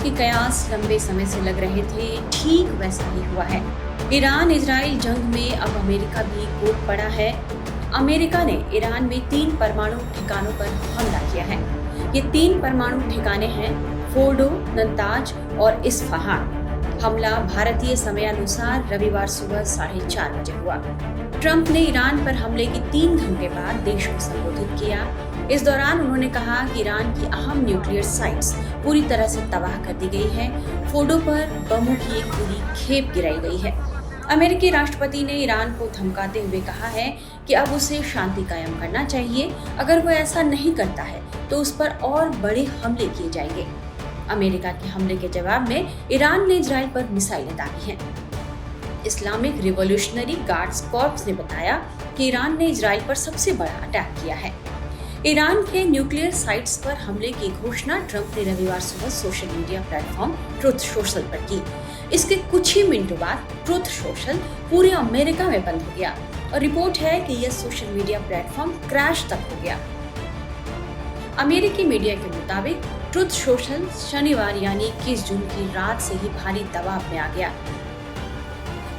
के कयास लंबे समय से लग रहे थे, ठीक वैसा ही हुआ है। ईरान इजराइल जंग में अब अमेरिका भी कूद पड़ा है। अमेरिका ने ईरान में 3 परमाणु ठिकानों पर हमला किया है। ये 3 परमाणु ठिकाने हैं फोर्डो, नतांज और इस्फहान। हमला भारतीय समयानुसार रविवार सुबह 4:30 बजे हुआ। ट्रंप ने ईरान पर हमले के 3 घंटे बाद देश को संबोधित किया। इस दौरान उन्होंने कहा कि ईरान की अहम न्यूक्लियर साइट्स पूरी तरह से तबाह कर दी गई है। फोर्डो पर बमों की एक पूरी खेप गिराई गई है। अमेरिकी राष्ट्रपति ने ईरान को धमकाते हुए कहा है कि अब उसे शांति कायम करना चाहिए। अगर वो ऐसा नहीं करता है तो उस पर और बड़े हमले किए जाएंगे। अमेरिका के हमले के जवाब में ईरान ने इजराइल पर मिसाइलें दागी हैं। इस्लामिक रिवॉल्यूशनरी गार्ड्स कॉर्प्स ने बताया कि ईरान ने इजराइल पर सबसे बड़ा अटैक किया है। ईरान के न्यूक्लियर साइट्स पर हमले की घोषणा ट्रंप ने रविवार सुबह social media platform truth social पर की। इसके कुछ ही मिनटों बाद ट्रुथ सोशल पूरे अमेरिका में बंद हो गया और रिपोर्ट है कि यह सोशल मीडिया प्लेटफॉर्म क्रैश तक हो गया। अमेरिकी मीडिया के मुताबिक ट्रुथ सोशल शनिवार यानी 21 जून की रात से ही भारी दबाव में आ गया।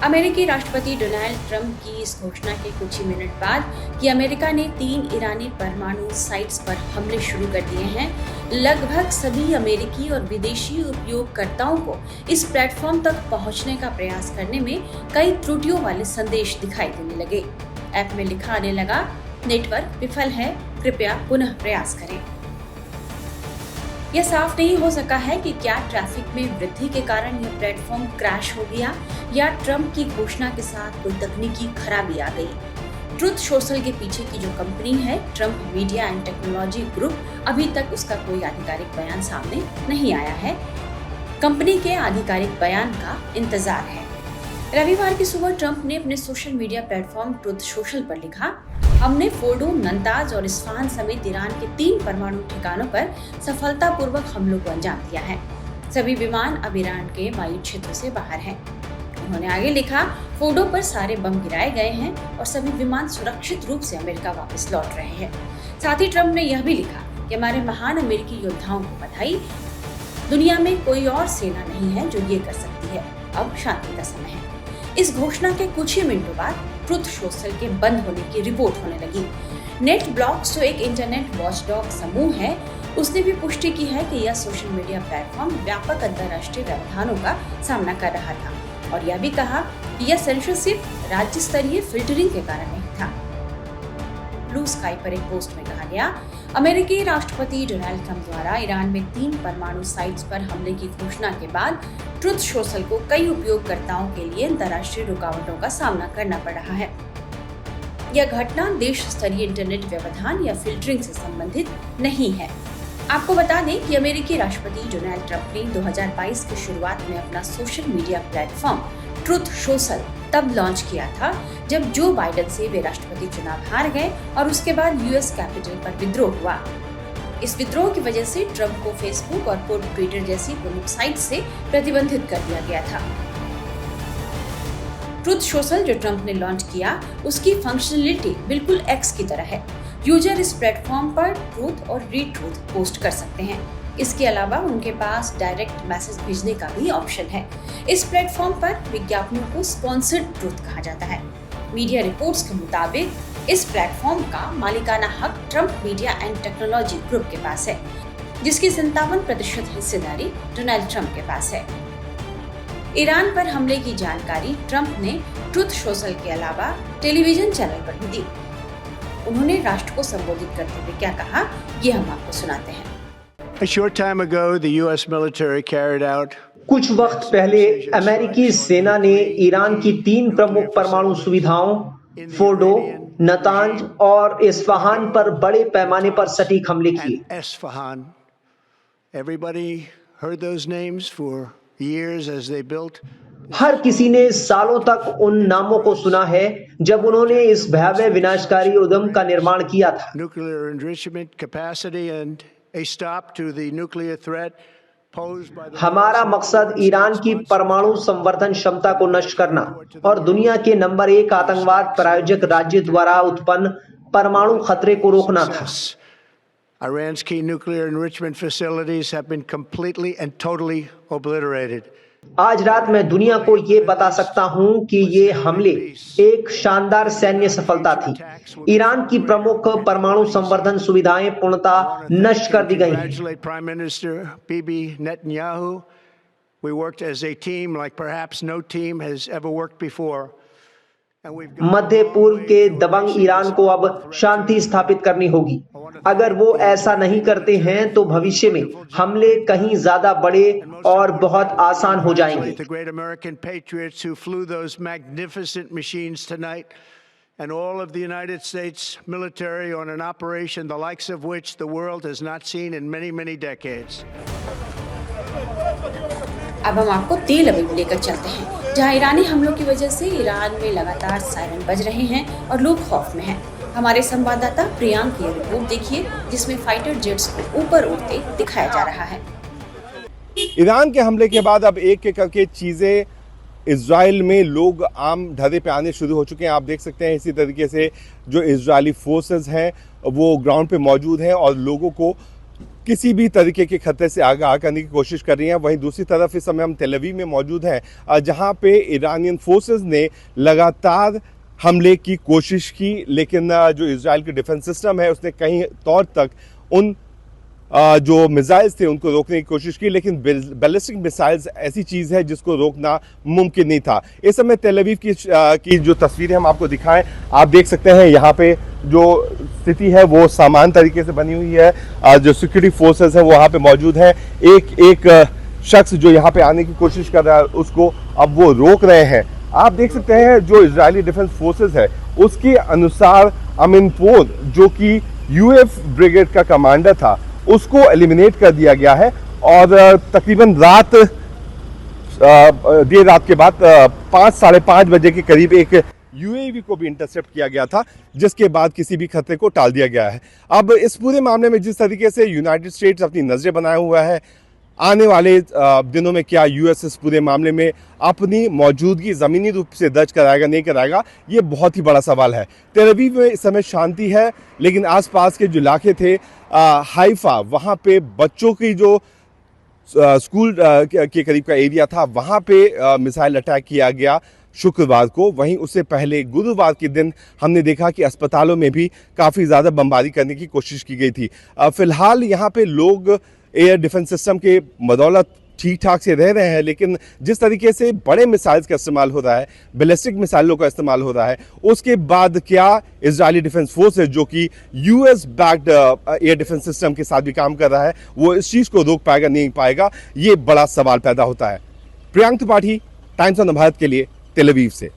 अमेरिकी राष्ट्रपति डोनाल्ड ट्रंप की इस घोषणा के कुछ ही मिनट बाद कि अमेरिका ने 3 ईरानी परमाणु साइट्स पर हमले शुरू कर दिए हैं, लगभग सभी अमेरिकी और विदेशी उपयोगकर्ताओं को इस प्लेटफॉर्म तक पहुंचने का प्रयास करने में कई त्रुटियों वाले संदेश दिखाई देने लगे। ऐप में लिखा आने लगा, नेटवर्क विफल है, कृपया पुनः प्रयास करें। यह साफ नहीं हो सका है कि क्या ट्रैफिक में वृद्धि के कारण यह प्लेटफॉर्म क्रैश हो गया या ट्रंप की घोषणा के साथ कोई तकनीकी खराबी आ गई। ट्रुथ सोशल के पीछे की जो कंपनी है Trump media and technology group, अभी तक उसका कोई आधिकारिक बयान सामने नहीं आया है। कंपनी के आधिकारिक बयान का इंतजार है। रविवार की सुबह ट्रंप ने अपने social media platform truth social पर लिखा, हमने फोर्डो, नतांज और इस्फहान समेत ईरान के 3 परमाणु ठिकानों पर सफलतापूर्वक हमलों को अंजाम दिया है। सभी विमान अब ईरान के वायु क्षेत्र से बाहर हैं। उन्होंने आगे लिखा, फोर्डो पर सारे बम गिराए गए हैं और सभी विमान सुरक्षित रूप से अमेरिका वापस लौट रहे हैं। साथ ही ट्रंप ने यह भी लिखा कि हमारे महान अमेरिकी योद्धाओं को बधाई, दुनिया में कोई और सेना नहीं है जो ये कर सकती है। अब शांति का समय है। इस घोषणा के कुछ ही मिनटों बाद ट्रुथ सोशल के बंद होने की रिपोर्ट होने लगी। नेट ब्लॉक्स जो एक इंटरनेट वॉचडॉग समूह है, उसने भी पुष्टि की है कि यह सोशल मीडिया प्लेटफॉर्म व्यापक अंतर्राष्ट्रीय व्यवधानों का सामना कर रहा था और यह भी कहा कि यह सेंसरशिप राज्य स्तरीय फिल्टरिंग के कारण नहीं था। ब्लू स्काई पर एक पोस्ट में कहा गया, अमेरिकी राष्ट्रपति डोनाल्ड ट्रंप द्वारा ईरान में 3 परमाणु साइट्स पर हमले की घोषणा के बाद ट्रुथ सोशल को कई उपयोगकर्ताओं के लिए अंतर्राष्ट्रीय रुकावटों का सामना करना पड़ रहा है। यह घटना देश स्तरीय इंटरनेट व्यवधान या फिल्टरिंग से संबंधित नहीं है। आपको बता दें कि अमेरिकी राष्ट्रपति डोनाल्ड ट्रंप ने 2022 की शुरुआत में अपना social media platform truth social तब लॉन्च किया था जब जो बाइडेन से वे राष्ट्रपति चुनाव हार गए और उसके बाद यूएस कैपिटल पर विद्रोह हुआ। इस विद्रोह की वजह से ट्रंप को फेसबुक और ट्विटर जैसी प्रमुख साइट से प्रतिबंधित कर दिया गया था। ट्रुथ सोशल जो ट्रंप ने लॉन्च किया, उसकी फंक्शनलिटी बिल्कुल एक्स की तरह है। यूजर इस प्लेटफॉर्म पर ट्रूथ और रीट्रूथ पोस्ट कर सकते हैं। इसके अलावा उनके पास डायरेक्ट मैसेज भेजने का भी ऑप्शन है। इस प्लेटफॉर्म पर विज्ञापनों को स्पॉन्सर्ड ट्रूथ कहा जाता है। मीडिया रिपोर्ट्स के मुताबिक इस प्लेटफॉर्म का मालिकाना हक Trump media and technology group के पास है, जिसकी 57% हिस्सेदारी डोनाल्ड ट्रंप के पास है। ईरान पर हमले की जानकारी ट्रंप ने ट्रुथ सोशल के अलावा टेलीविजन चैनल पर भी दी। उन्होंने राष्ट्र को संबोधित करते हुए क्या कहा, ये हम आपको सुनाते हैं। A short time ago, the U.S. military carried out कुछ वक्त पहले अमेरिकी सेना ने ईरान की 3 प्रमुख परमाणु सुविधाओं फोर्डो, नतांज और इस्फहान पर बड़े पैमाने पर सटीक हमले किए। Isfahan. Everybody heard those names for years as they built. हर किसी ने सालों तक उन नामों को सुना है जब उन्होंने इस भयावह विनाशकारी उद्यम का निर्माण किया था। Nuclear enrichment capacity and a stop to the nuclear threat posed by the हमारा मकसद ईरान की परमाणु संवर्धन क्षमता को नष्ट करना और दुनिया के नंबर 1 आतंकवाद प्रायोजक राज्य द्वारा उत्पन्न परमाणु खतरे को रोकना था। Iran's key nuclear enrichment facilities have been completely and totally obliterated. आज रात मैं दुनिया को ये बता सकता हूं कि ये हमले एक शानदार सैन्य सफलता थी। ईरान की प्रमुख परमाणु संवर्धन सुविधाएं पूर्णतः नष्ट कर दी गई हैं। Congratulate Prime Minister Bibi Netanyahu. We worked as a team like perhaps no team has ever worked before. मध्य पूर्व के दबंग ईरान को अब शांति स्थापित करनी होगी। अगर वो ऐसा नहीं करते हैं तो भविष्य में हमले कहीं ज्यादा बड़े और बहुत आसान हो जाएंगे। The great American patriots who flew those magnificent machines tonight, and all of the United States military on an operation the likes of which the world has not seen in many, many decades. अब हम आपको तेल अवीव लेकर चलते हैं, जहां ईरानी हमलों की वजह से ईरान में लगातार सायरन बज रहे हैं और लोग खौफ में हैं। हमारे संवाददाता प्रियांक की रिपोर्ट देखिए, जिसमें फाइटर जेट्स को ऊपर उड़ते दिखाया जा रहा है। ईरान के हमले के बाद अब एक एक करके चीजें इजराइल में लोग आम ढर्रे पे आने शुरू हो चुके हैं। आप देख सकते हैं इसी तरीके से जो इजरायली फोर्सेस हैं वो ग्राउंड पे मौजूद हैं और लोगों को किसी भी तरीके के खतरे से आगाह करने की कोशिश कर रही हैं। वहीं दूसरी तरफ इस समय हम तेल अवीव में मौजूद हैं, जहां पे ईरानियन फोर्सेस ने लगातार हमले की कोशिश की, लेकिन जो इजराइल की डिफेंस सिस्टम है उसने कहीं तौर तक उन जो मिसाइल्स थे उनको रोकने की कोशिश की, लेकिन बैलिस्टिक मिसाइल्स ऐसी चीज़ है जिसको रोकना मुमकिन नहीं था। इस समय तेल अवीव की जो तस्वीरें हम आपको दिखाएं, आप देख सकते हैं यहाँ पे जो स्थिति है वो सामान्य तरीके से बनी हुई है। जो सिक्योरिटी फोर्सेस हैं वो वहाँ पे मौजूद हैं। एक शख्स जो यहाँ पे आने की कोशिश कर रहा है उसको अब वो रोक रहे हैं। आप देख सकते हैं जो इजरायली डिफेंस फोर्सेस है उसके अनुसार अमिनपोर जो कि यूएफ ब्रिगेड का कमांडर था उसको एलिमिनेट कर दिया गया है और तकरीबन देर रात के बाद 5-5:30 बजे के करीब एक यूएवी को भी इंटरसेप्ट किया गया था, जिसके बाद किसी भी खतरे को टाल दिया गया है। अब इस पूरे मामले में जिस तरीके से यूनाइटेड स्टेट्स अपनी नजरें बनाए हुआ है, आने वाले दिनों में क्या यूएस इस पूरे मामले में अपनी मौजूदगी ज़मीनी रूप से दर्ज कराएगा नहीं कराएगा, ये बहुत ही बड़ा सवाल है। तेल अवीव में इस समय शांति है, लेकिन आसपास के जो इलाके थे हाइफा, वहाँ पे बच्चों की जो स्कूल के करीब का एरिया था वहाँ पे मिसाइल अटैक किया गया शुक्रवार को। वहीं उससे पहले गुरुवार के दिन हमने देखा कि अस्पतालों में भी काफ़ी ज़्यादा बमबारी करने की कोशिश की गई थी। फिलहाल यहाँ पे लोग एयर डिफेंस सिस्टम के बदौलत ठीक ठाक से रह रहे हैं, लेकिन जिस तरीके से बड़े मिसाइल्स का इस्तेमाल हो रहा है, बैलिस्टिक मिसाइलों का इस्तेमाल हो रहा है, उसके बाद क्या इजरायली डिफेंस फोर्सेस जो कि US backed air defence system के साथ भी काम कर रहा है वो इस चीज़ को रोक पाएगा नहीं पाएगा, ये बड़ा सवाल पैदा होता है। प्रियांक त्रिपाठी, टाइम्स ऑफ भारत के लिए तेल अवीव से।